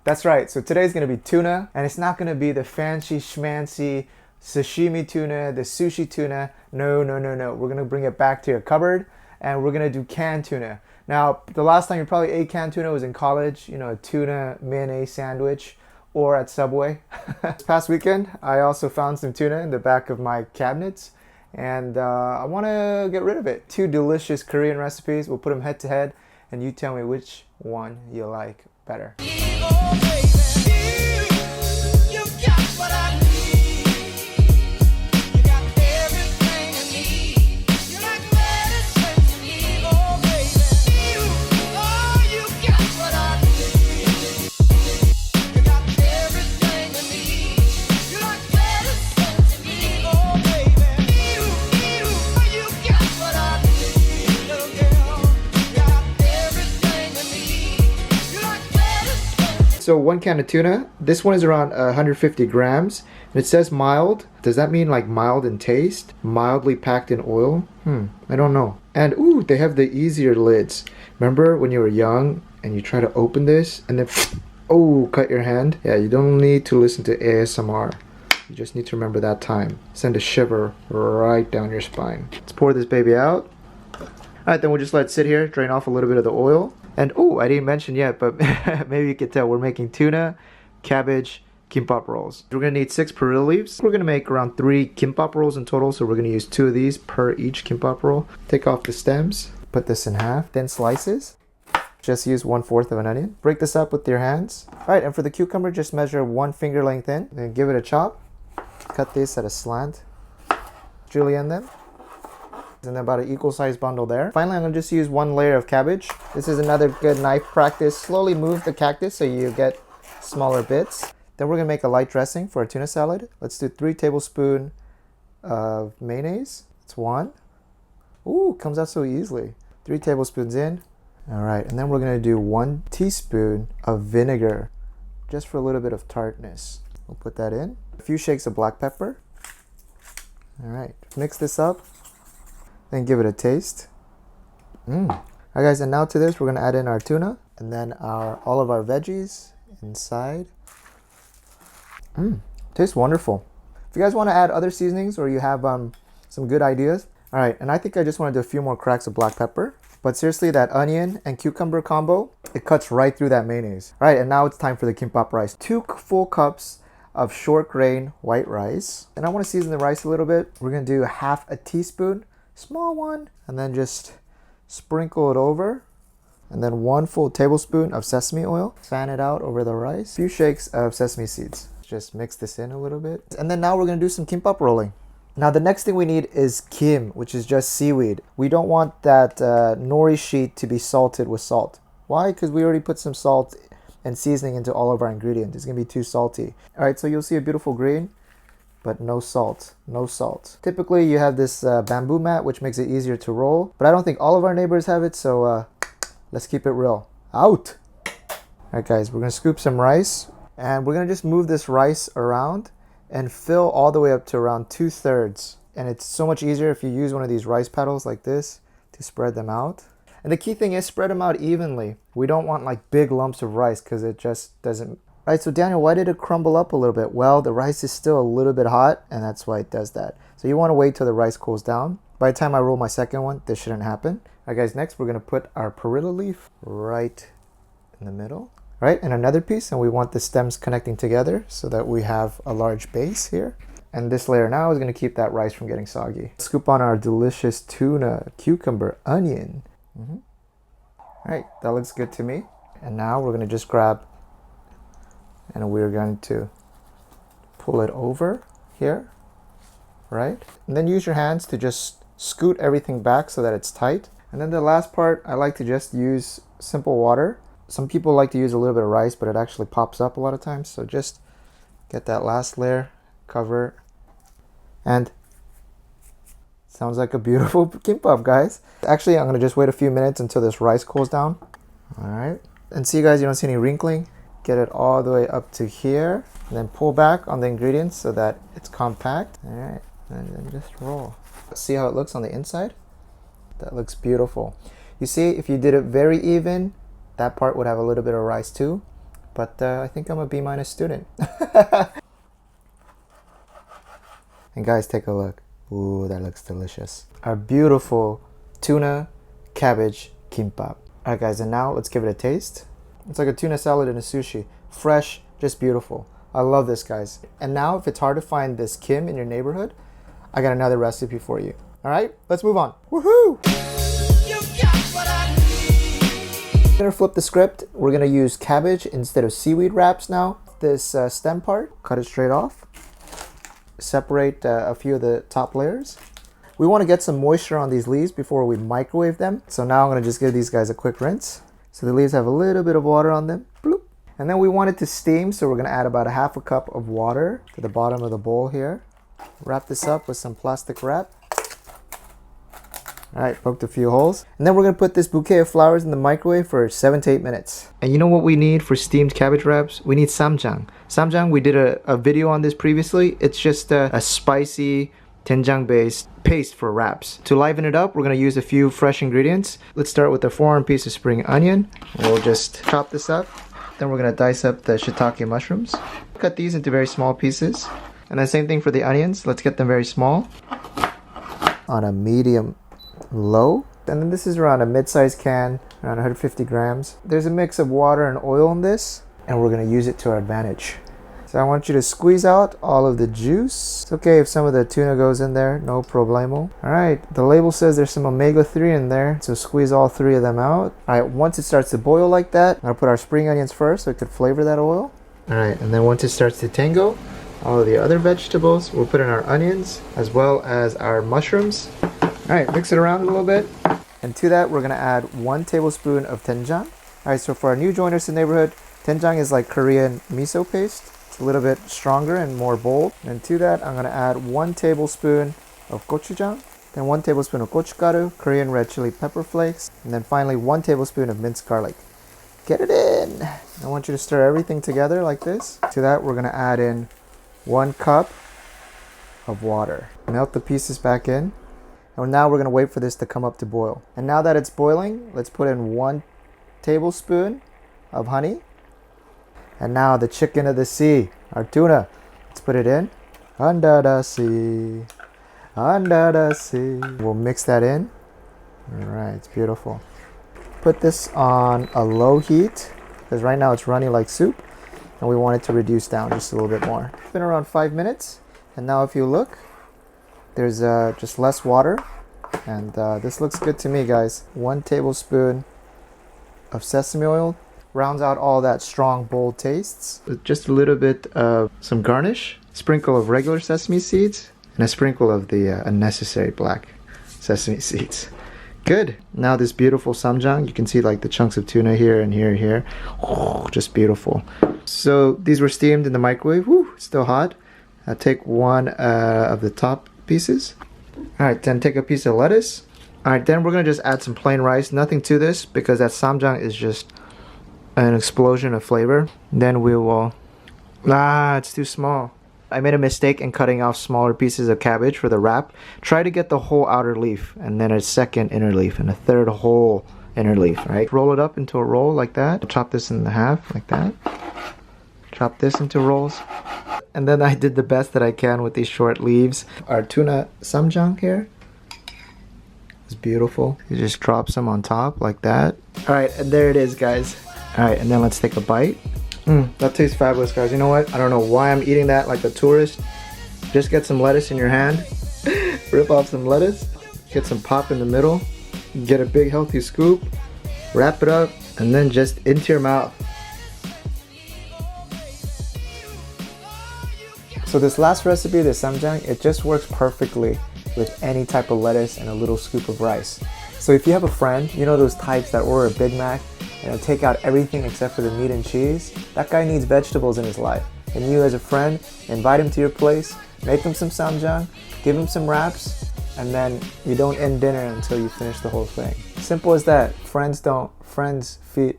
That's right. So today's gonna be tuna, and it's not gonna be the fancy schmancy sashimi tuna, the sushi tuna. No, no, no, no. We're gonna bring it back to your cupboard, and we're gonna do canned tuna. Now, the last time you probably ate canned tuna was in college, you know, a tuna mayonnaise sandwich or at Subway. This past weekend, I also found some tuna in the back of my cabinets, and I want to get rid of it. Two delicious Korean recipes. We'll put them head to head, and you tell me which one you like better. So one can of tuna, this one is around 150 grams, and it says mild. Does that mean like mild in taste? Mildly packed in oil? I don't know. And ooh, they have the easier lids. Remember when you were young and you try to open this and then oh, cut your hand? Yeah, you don't need to listen to ASMR. You just need to remember that time. Send a shiver right down your spine. Let's pour this baby out. Alright, then we'll just let it sit here, drain off a little bit of the oil. And oh, I didn't mention yet, but maybe you could tell we're making tuna, cabbage, kimbap rolls. We're gonna need 6 perilla leaves. We're gonna make around 3 kimbap rolls in total, so we're gonna use 2 of these per each kimbap roll. Take off the stems, put this in half, thin slices. Just use 1/4 of an onion. Break this up with your hands. Alright, and for the cucumber, just measure 1 finger length in, and give it a chop. Cut this at a slant. Julienne them. And about an equal size bundle there. Finally, I'm gonna just use 1 layer of cabbage. This is another good knife practice. Slowly move the cactus so you get smaller bits. Then we're gonna make a light dressing for a tuna salad. Let's do 3 tablespoons of mayonnaise. It's 1. Ooh, comes out so easily. 3 tablespoons in. All right, and then we're gonna do 1 teaspoon of vinegar, just for a little bit of tartness. We'll put that in. A few shakes of black pepper. All right, mix this up. Then give it a taste. Alright guys, and now to this we're gonna add in our tuna and then all of our veggies inside. Tastes wonderful. If you guys want to add other seasonings or you have some good ideas. Alright, and I think I just want to do a few more cracks of black pepper. But seriously, that onion and cucumber combo, it cuts right through that mayonnaise. Alright, and now it's time for the kimbap rice. 2 full cups of short grain white rice. And I want to season the rice a little bit. We're gonna do 1/2 teaspoon, small one, and then just sprinkle it over, and then 1 full tablespoon of sesame oil. Fan it out over the rice. A few shakes of sesame seeds. Just mix this in a little bit, and then now we're gonna do some kimbap rolling. Now the next thing we need is kim, which is just seaweed. We don't want that nori sheet to be salted with salt. Why? Because we already put some salt and seasoning into all of our ingredients. It's gonna be too salty. All right, so you'll see a beautiful green, but no salt, no salt. Typically you have this bamboo mat, which makes it easier to roll, but I don't think all of our neighbors have it, so let's keep it real. Out! Alright guys, we're gonna scoop some rice, and we're gonna just move this rice around and fill all the way up to around 2/3. And it's so much easier if you use one of these rice paddles like this to spread them out. And the key thing is spread them out evenly. We don't want like big lumps of rice because it just doesn't. Right, so Daniel, why did it crumble up a little bit? Well, the rice is still a little bit hot, and that's why it does that. So you want to wait till the rice cools down. By the time I roll my second one, this shouldn't happen. All right, guys, next we're going to put our perilla leaf right in the middle. Right, and another piece, and we want the stems connecting together so that we have a large base here. And this layer now is going to keep that rice from getting soggy. Scoop on our delicious tuna, cucumber, onion. All right, that looks good to me. And now we're going to just grab, and we're going to pull it over here, right? And then use your hands to just scoot everything back so that it's tight. And then the last part, I like to just use simple water. Some people like to use a little bit of rice, but it actually pops up a lot of times. So just get that last layer, cover, and sounds like a beautiful kimbap, guys. Actually, I'm gonna just wait a few minutes until this rice cools down. All right, and see, guys, you don't see any wrinkling. Get it all the way up to here, and then pull back on the ingredients so that it's compact. All right, and then just roll. See how it looks on the inside? That looks beautiful. You see, if you did it very even, that part would have a little bit of rice too. but I think I'm a B- student. And guys, take a look. Ooh, that looks delicious. Our beautiful tuna cabbage kimbap. Alright guys, and now let's give it a taste. It's like a tuna salad in a sushi. Fresh, just beautiful. I love this, guys. And now if it's hard to find this Kim in your neighborhood, I got another recipe for you. Alright, let's move on. Woohoo! I'm gonna flip the script. We're gonna use cabbage instead of seaweed wraps now. This stem part, cut it straight off. Separate a few of the top layers. We want to get some moisture on these leaves before we microwave them. So now I'm going to just give these guys a quick rinse. So the leaves have a little bit of water on them. Bloop. And then we want it to steam, so we're going to add about a half a cup of water to the bottom of the bowl here. Wrap this up with some plastic wrap. Alright, poked a few holes. And then we're going to put this bouquet of flowers in the microwave for 7 to 8 minutes. And you know what we need for steamed cabbage wraps? We need Ssamjang. Ssamjang, we did a video on this previously. It's just a spicy doenjang based paste for wraps. To liven it up, we're going to use a few fresh ingredients. Let's start with a 4-arm piece of spring onion. We'll just chop this up. Then we're going to dice up the shiitake mushrooms. Cut these into very small pieces. And then same thing for the onions. Let's get them very small. On a medium low. And then this is around a mid-sized can, around 150 grams. There's a mix of water and oil in this, and we're going to use it to our advantage. So I want you to squeeze out all of the juice. It's okay if some of the tuna goes in there, no problemo. Alright, the label says there's some omega-3 in there, so squeeze all 3 of them out. Alright, once it starts to boil like that, I'm going to put our spring onions first so it could flavor that oil. Alright, and then once it starts to tango, all of the other vegetables, we'll put in our onions as well as our mushrooms. Alright, mix it around a little bit. And to that, we're going to add 1 tablespoon of doenjang. Alright, so for our new joiners to the neighborhood, doenjang is like Korean miso paste. It's a little bit stronger and more bold. And to that, I'm going to add 1 tablespoon of gochujang, then 1 tablespoon of gochugaru, Korean red chili pepper flakes, and then finally 1 tablespoon of minced garlic. Get it in! I want you to stir everything together like this. To that, we're going to add in 1 cup of water. Melt the pieces back in. And now we're going to wait for this to come up to boil. And now that it's boiling, let's put in 1 tablespoon of honey. And now the chicken of the sea, our tuna. Let's put it in. Under the sea, under the sea. We'll mix that in. Alright, it's beautiful. Put this on a low heat, because right now it's running like soup. And we want it to reduce down just a little bit more. It's been around 5 minutes. And now if you look, there's just less water, and this looks good to me, guys. 1 tablespoon of sesame oil rounds out all that strong, bold tastes. Just a little bit of some garnish, sprinkle of regular sesame seeds, and a sprinkle of the unnecessary black sesame seeds. Good. Now this beautiful Ssamjang, you can see like the chunks of tuna here and here and here. Oh, just beautiful. So these were steamed in the microwave. Woo, still hot. Take 1 of the top pieces. Alright, then take a piece of lettuce. Alright, then we're going to just add some plain rice. Nothing to this because that Ssamjang is just an explosion of flavor. Then we will... it's too small. I made a mistake in cutting off smaller pieces of cabbage for the wrap. Try to get the whole outer leaf and then a second inner leaf and a third whole inner leaf, right? Roll it up into a roll like that. Chop this in half like that. Chop this into rolls. And then I did the best that I can with these short leaves. Our Tuna Ssamjang here is beautiful. You just drop some on top like that. Alright, and there it is, guys. Alright, and then let's take a bite. That tastes fabulous, guys. You know what? I don't know why I'm eating that like a tourist. Just get some lettuce in your hand. Rip off some lettuce. Get some pop in the middle. Get a big healthy scoop. Wrap it up. And then just into your mouth. So this last recipe, the Ssamjang, it just works perfectly with any type of lettuce and a little scoop of rice. So if you have a friend, you know those types that order a Big Mac, take out everything except for the meat and cheese, that guy needs vegetables in his life. And you as a friend, invite him to your place, make him some Ssamjang, give him some wraps, and then you don't end dinner until you finish the whole thing. Simple as that. Friends feed